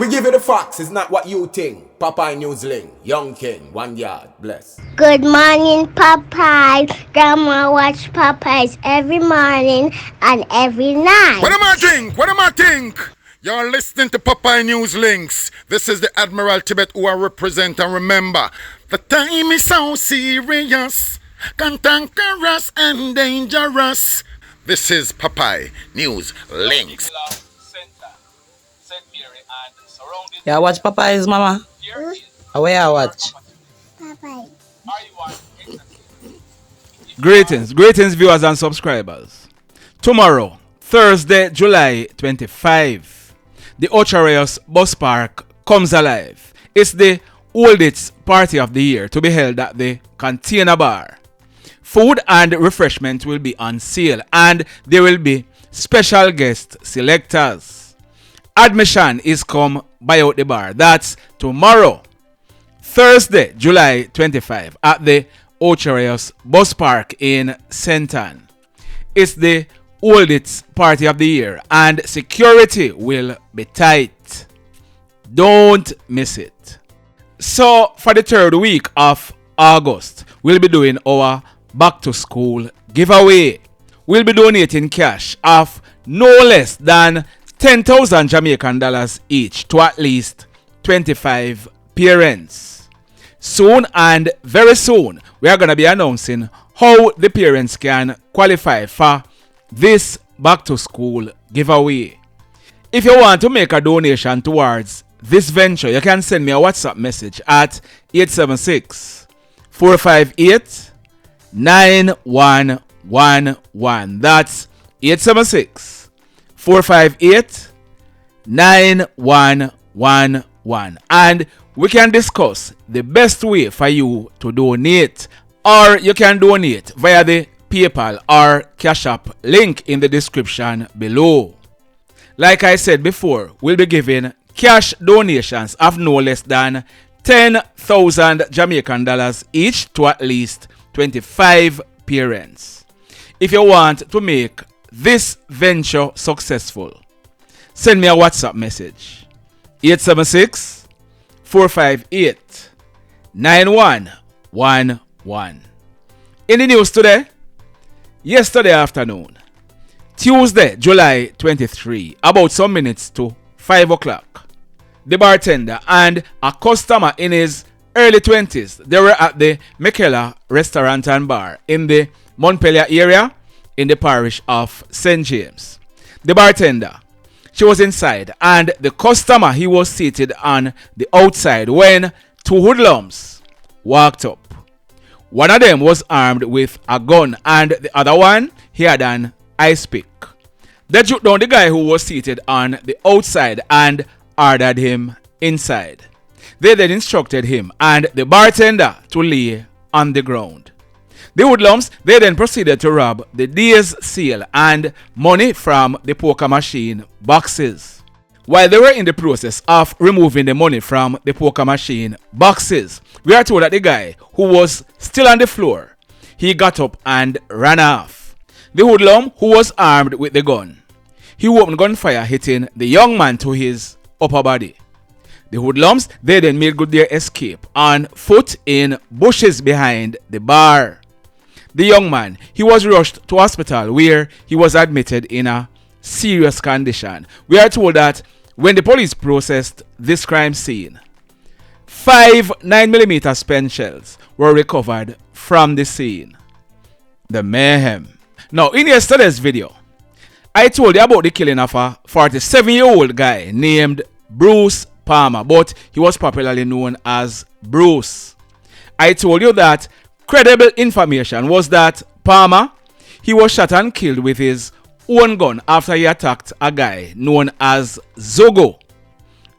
We give you the facts, it's not what you think. Popeye Newsling, Young King, 1 yard, bless. Good morning, Popeye. Grandma watch Popeyes every morning and every night. What am I think? What am I think? You're listening to Popeye News Links. This is the Admiral Tibet who I represent, and remember, the time is so serious, cantankerous and dangerous. This is Popeye News Links. Yeah, watch Popeyes, mama. Where I watch? Popeye. Greetings, viewers and subscribers. Tomorrow, Thursday, July 25, the Ocharios Bus Park comes alive. It's the oldest party of the year to be held at the Container Bar. Food and refreshment will be on sale, and there will be special guest selectors. Admission is come by out the bar. That's tomorrow, Thursday, July 25, at the Ocharios Bus Park in Senton. It's the oldest party of the year, and security will be tight. Don't miss it. So, for the third week of August, we'll be doing our back to school giveaway. We'll be donating cash of no less than 10,000 Jamaican dollars each to at least 25 parents. Soon and very soon, we are going to be announcing how the parents can qualify for this back to school giveaway. If you want to make a donation towards this venture, you can send me a WhatsApp message at 876-458-9111. That's 876-458-9111. And we can discuss the best way for you to donate, or you can donate via the PayPal or CashApp link in the description below. Like I said before, we'll be giving cash donations of no less than 10,000 Jamaican dollars each to at least 25 parents. If you want to make this venture successful, send me a WhatsApp message 876-458-9111. In the news today, yesterday afternoon, Tuesday, July 23, about some minutes to 5 o'clock, the bartender and a customer in his early 20s, they were at the Michaela restaurant and bar in the Montpelier area in the parish of St. James. The bartender, she was inside, and the customer, he was seated on the outside when two hoodlums walked up. One of them was armed with a gun, and the other one, he had an ice pick. They took down the guy who was seated on the outside and ordered him inside. They then instructed him and the bartender to lay on the ground. The hoodlums, they then proceeded to rob the day's sale and money from the poker machine boxes. While they were in the process of removing the money from the poker machine boxes, we are told that the guy who was still on the floor, he got up and ran off. The hoodlum, who was armed with the gun, he opened gunfire, hitting the young man to his upper body. The hoodlums, they then made good their escape on foot in bushes behind the bar. The young man, he was rushed to hospital where he was admitted in a serious condition. We are told that when the police processed this crime scene, 5 9mm spent shells were recovered from the scene. The mayhem. Now, in yesterday's video, I told you about the killing of a 47-year-old guy named Bruce Palmer, but he was popularly known as Bruce. I told you that credible information was that Palmer, he was shot and killed with his own gun after he attacked a guy known as Zuggo.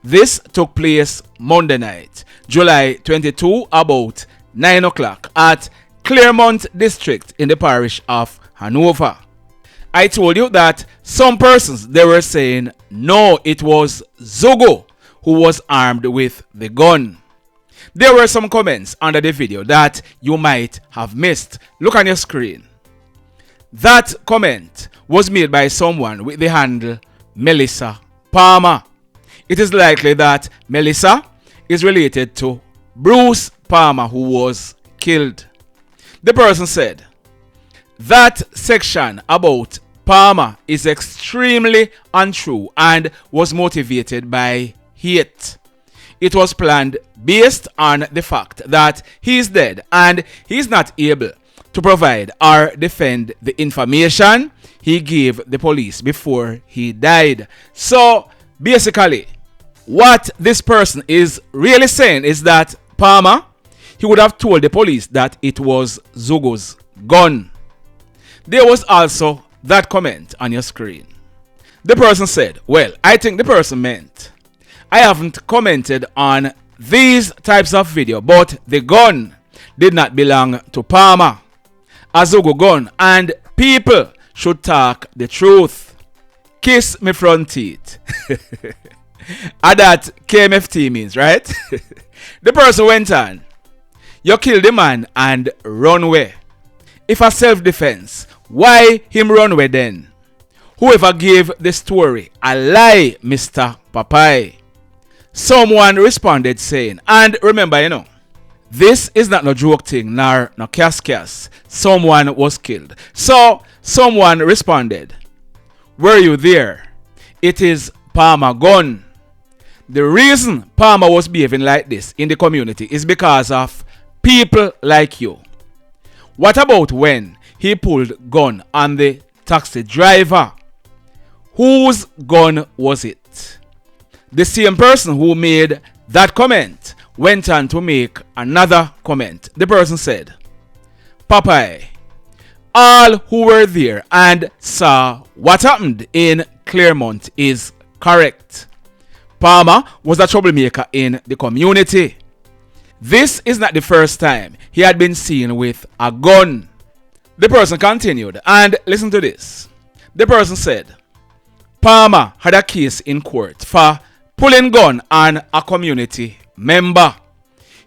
This took place Monday night, July 22, about 9 o'clock at Claremont District in the parish of Hanover. I told you that some persons, they were saying no, it was Zuggo who was armed with the gun. There were some comments under the video that you might have missed. Look on your screen. That comment was made by someone with the handle Melissa Palmer. It is likely that Melissa is related to Bruce Palmer, who was killed. The person said, that section about Palmer is extremely untrue and was motivated by hate. It was planned based on the fact that he is dead and he is not able to provide or defend the information he gave the police before he died. So basically, what this person is really saying is that Palmer, he would have told the police that it was Zuggo's gun. There was also that comment on your screen. The person said, well, I think the person meant, I haven't commented on these types of video, but the gun did not belong to Palmer, a Zuggo gun, and people should talk the truth. Kiss me front teeth. And that KMFT means, right? The person went on, you kill the man and run away. If a self-defense, why him run away then? Whoever gave the story a lie, Mr. Popeye. Someone responded saying, and remember, this is not no joke thing, nor no cas. Someone was killed. So someone responded, were you there? It is Palmer gun. The reason Palmer was behaving like this in the community is because of people like you. What about when he pulled gun on the taxi driver? Whose gun was it? The same person who made that comment went on to make another comment. The person said, Popeye, all who were there and saw what happened in Claremont is correct. Palmer was a troublemaker in the community. This is not the first time he had been seen with a gun. The person continued, and listen to this. The person said, Palmer had a case in court for pulling gun on a community member.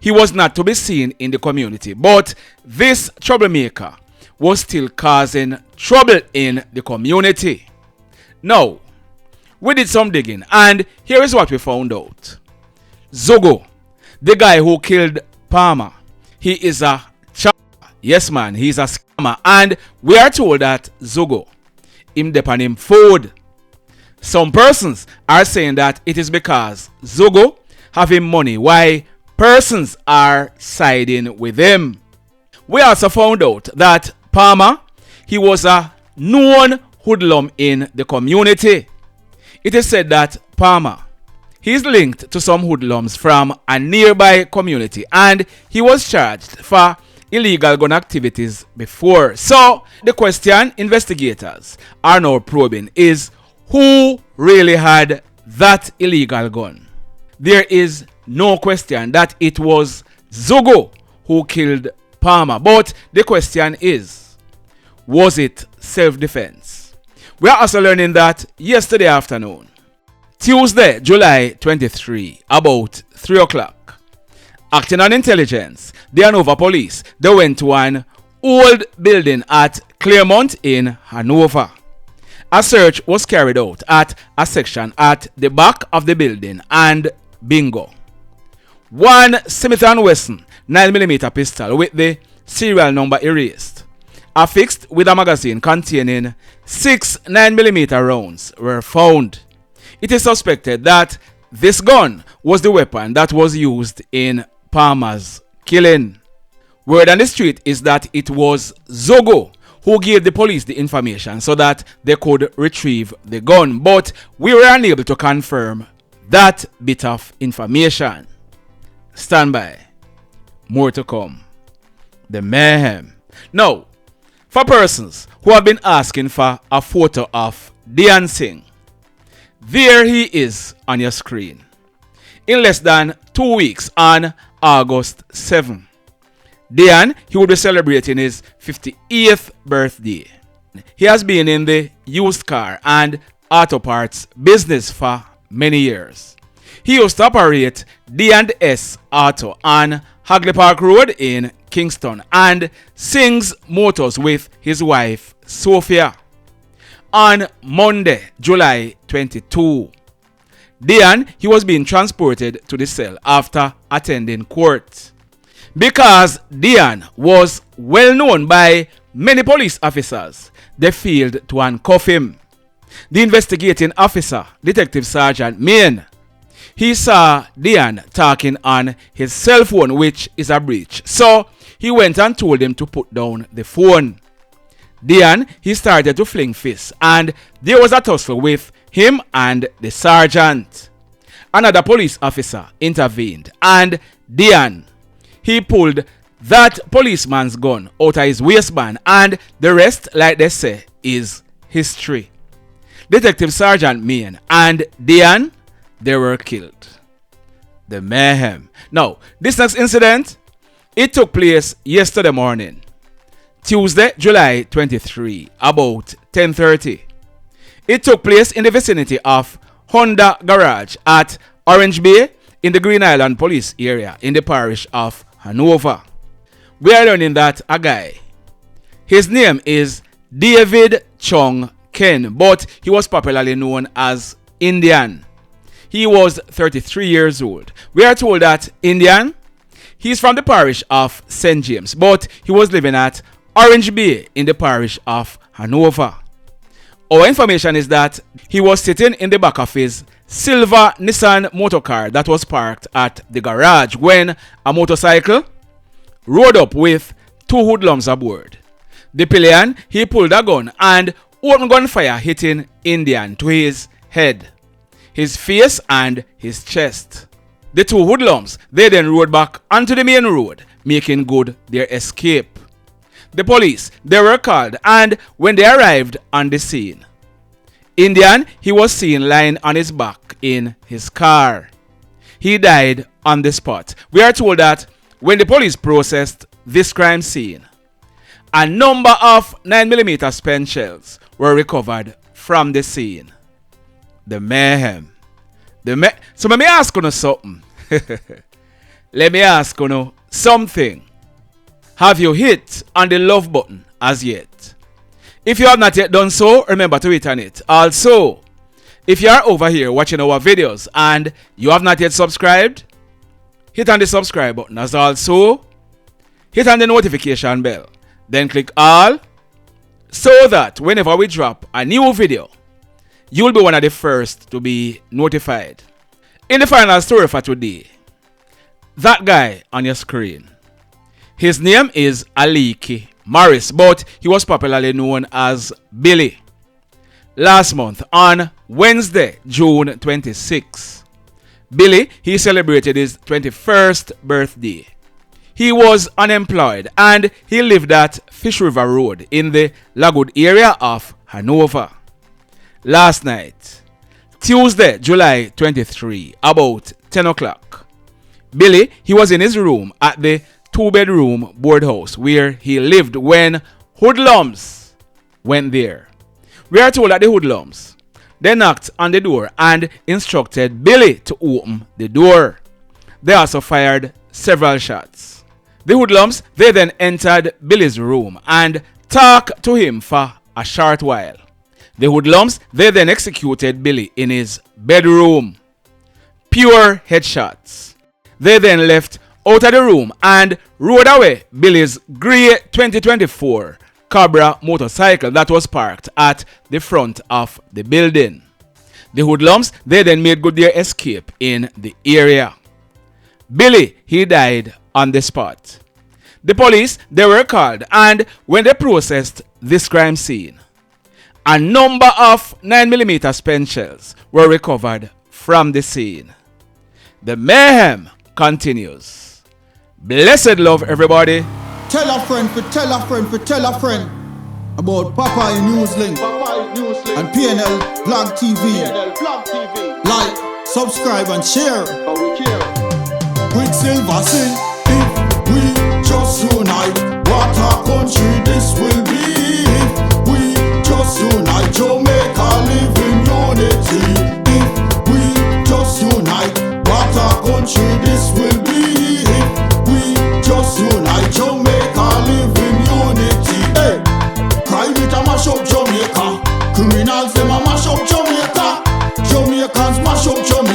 He was not to be seen in the community, but this troublemaker was still causing trouble in the community. Now, we did some digging, and here is what we found out. Zuggo, the guy who killed Palmer, he is a yes man, he's a scammer, and we are told that Zuggo, him depend him food. Some persons are saying that it is because Zuggo have him money, why persons are siding with him. We also found out that Palmer, he was a known hoodlum in the community. It is said that Palmer, he is linked to some hoodlums from a nearby community, and he was charged for illegal gun activities before. So the question investigators are now probing is, who really had that illegal gun? There is no question that it was Zuggo who killed Palmer, but the question is, was it self-defense? We are also learning that yesterday afternoon, Tuesday, July 23, about 3 o'clock, acting on intelligence, the Hanover police, they went to an old building at Claremont in Hanover. A search was carried out at a section at the back of the building, and bingo, one Smith & Wesson 9mm pistol with the serial number erased, affixed with a magazine containing 6 9mm rounds were found. It is suspected that this gun was the weapon that was used in Palmer's killing. Word on the street is that it was Zuggo who gave the police the information so that they could retrieve the gun, but we were unable to confirm that bit of information. Stand by. More to come. The mayhem. Now, for persons who have been asking for a photo of Deon Singh, there he is on your screen. In less than 2 weeks, on August 7, Dion, he will be celebrating his 58th birthday. He has been in the used car and auto parts business for many years. He used to operate D&S Auto on Hagley Park Road in Kingston and Singh's Motors with his wife Sophia. On Monday, July 22, Dion, he was being transported to the cell after attending court. Because Dion was well known by many police officers, they failed to handcuff him. The investigating officer, Detective Sergeant Mayne, he saw Dion talking on his cell phone, which is a breach. So he went and told him to put down the phone. Dion, he started to fling fists, and there was a tussle with him and the sergeant. Another police officer intervened, and Dion, he pulled that policeman's gun out of his waistband, and the rest, like they say, is history. Detective Sergeant Mayne and Dion, they were killed. The mayhem. Now, this next incident, it took place yesterday morning, Tuesday, July 23, about 10:30. It took place in the vicinity of Honda Garage at Orange Bay in the Green Island Police area in the parish of Hanover. We are learning that a guy, his name is David Chung Ken, but he was popularly known as Indian. He was 33 years old. We are told that Indian, he's from the parish of St. James, but he was living at Orange Bay in the parish of Hanover. Our information is that he was sitting in the back of his silver Nissan motorcar that was parked at the garage when a motorcycle rode up with two hoodlums aboard. The pillion, he pulled a gun and opened gunfire, hitting Indian to his head, his face and his chest. The two hoodlums, they then rode back onto the main road, making good their escape. The police, they were called, and when they arrived on the scene, Indian, he was seen lying on his back in his car. He died on the spot. We are told that when the police processed this crime scene, a number of 9mm spent shells were recovered from the scene. The mayhem. So let me ask you something. Let me ask you something. Have you hit on the love button as yet? If you have not yet done so, remember to hit on it. Also, if you are over here watching our videos and you have not yet subscribed, hit on the subscribe button. As also, hit on the notification bell. Then click all, so that whenever we drop a new video, you'll be one of the first to be notified. In the final story for today, that guy on your screen, his name is Aleeki Morris, but he was popularly known as Billy. Last month, on Wednesday, June 26, Billy, he celebrated his 21st birthday. He was unemployed and he lived at Fish River Road in the Lagoon area of Hanover. Last night, Tuesday, July 23, about 10 o'clock, Billy, he was in his room at the two-bedroom boardhouse where he lived when Hoodlums went there. We are told that the Hoodlums, they knocked on the door and instructed Billy to open the door. They also fired several shots. The Hoodlums, they then entered Billy's room and talked to him for a short while. The Hoodlums, they then executed Billy in his bedroom. Pure headshots. They then left out of the room and rode away Billy's grey 2024 Cobra motorcycle that was parked at the front of the building. The Hoodlums, they then made good their escape in the area. Billy, he died on the spot. The police, they were called, and when they processed this crime scene, a number of 9mm spent shells were recovered from the scene. The mayhem continues. Blessed love, everybody. Tell a friend for tell a friend for tell a friend about Popeye Newslink and KlL Blog TV. Like, subscribe and share. Quicksilver sing, if we just unite, what a country this will be. If we just unite, Jamaica live in unity. If we just unite, what a country this will be. If we just unite, Jamaica live in unity. Hey, crime it a mash up Jamaica. Criminals them a mash up Jamaica. Jamaicans mash up Jamaica.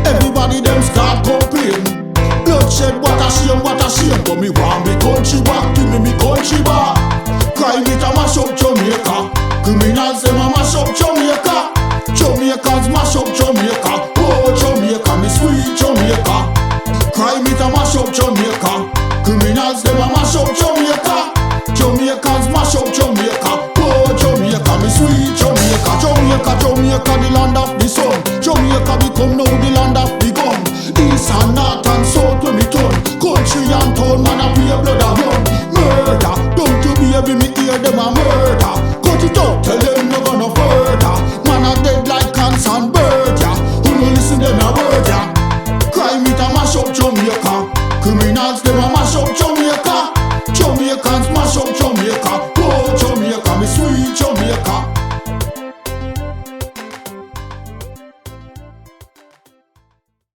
Everybody them start complain. Bloodshed, what a shame, what a shame. But me want me country back, give me country back. Crime it a mash up Jamaica. Criminals them a mash up Jamaica. Jamaicans mash up Jamaica. Oh Jamaica, me sweet Jamaica. Crime it a mash up Jamaica. Criminals them a mash up Jamaica. Jamaicans mash up Jamaica. Oh Jamaica, me sweet Jamaica. Jamaica, Jamaica, the land of the sun. Jamaica become now the land of the gun. East and